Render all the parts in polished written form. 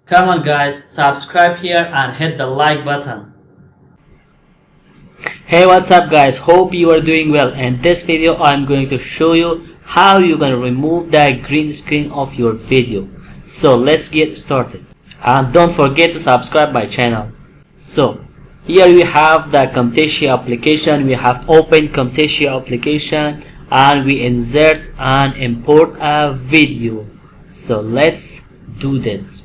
Come on guys, subscribe here and hit the like button. Hey, what's up guys, hope you are doing well. In this video I'm going to show you how you're going to remove the green screen of your video. So let's get started, and don't forget to subscribe my channel. So here we have the Camtasia application. We have opened Camtasia application and we insert and import a video. So let's do this.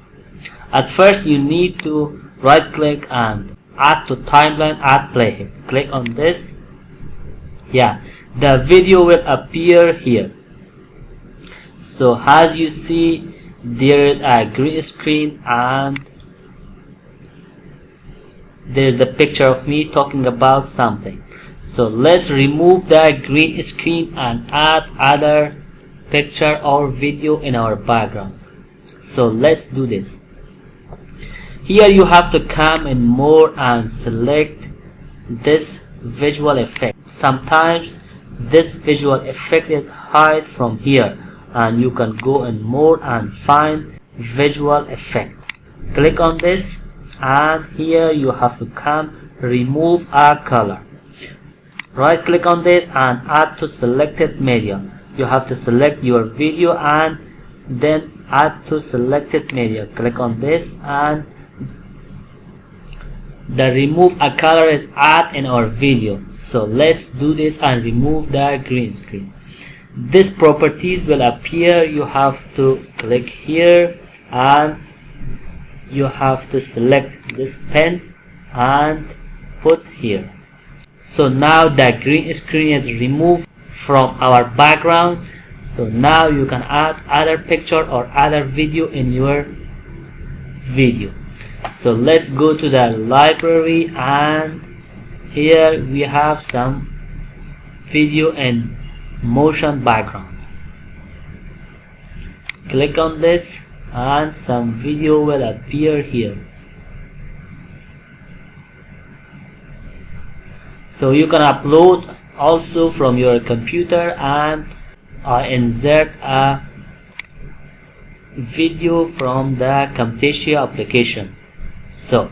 At first you need to right click and add to timeline, add playhead. Click on this. Yeah, the video will appear here. So as you see, there is a green screen and there is the picture of me talking about something. So let's remove the green screen and add other picture or video in our background. So let's do this. Here you have to come in more and select this visual effect. Sometimes this visual effect is hide from here, and you can go in more and find visual effect. Click on this, and here you have to come remove a color. Right click on this and add to selected media. You have to select your video and then add to selected media. Click on this, and the remove a color is add in our video. So let's do this and remove the green screen. This properties will appear. You have to click here and you have to select this pen and put here. So now the green screen is removed from our background. So now you can add other picture or other video in your video. So let's go to the library, and here we have some video and motion background. Click on this and some video will appear here. So you can upload also from your computer and insert a video from the Camtasia application. So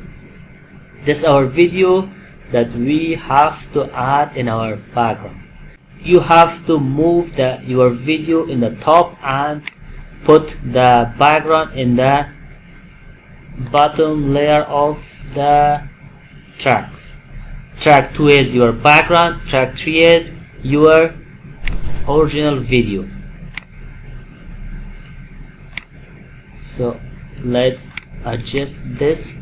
this is our video that we have to add in our background. You have to move your video in the top and put the background in the bottom layer of the tracks. Track 2 is your background, track 3 is your original video. So let's adjust this.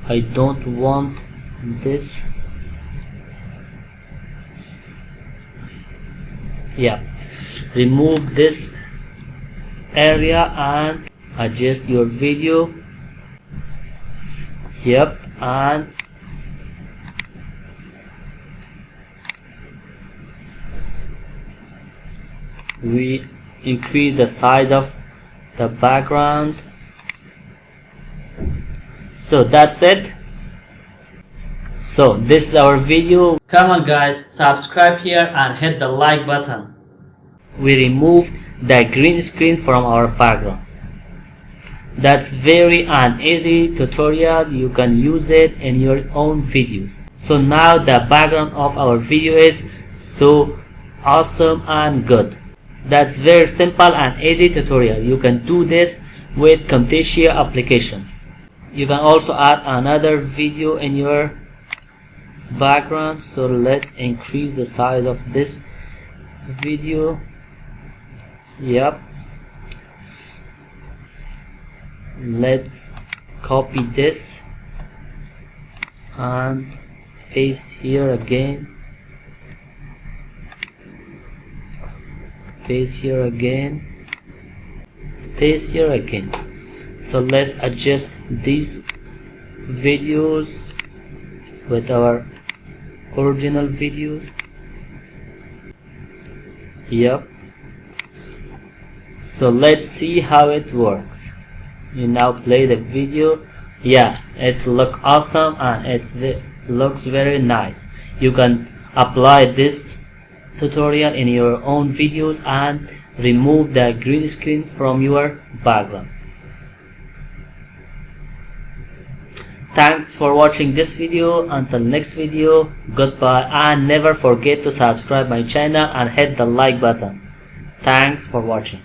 I don't want this. Yeah, remove this area and adjust your video. Yep, and we increase the size of the background. So that's it. So this is our video. Come on guys, subscribe here and hit the like button. We removed the green screen from our background. That's very an easy tutorial. You can use it in your own videos. So now the background of our video is so awesome and good. That's very simple and easy tutorial. You can do this with Camtasia application. You can also add another video in your background. So let's increase the size of this video. Yep, let's copy this and paste here again, paste here again, paste here again. So let's adjust these videos with our original videos. Yep. So let's see how it works. You now play the video. Yeah, it's look awesome and looks very nice. You can apply this tutorial in your own videos and remove the green screen from your background. Thanks for watching this video. Until next video, goodbye, and never forget to subscribe my channel and hit the like button. Thanks for watching.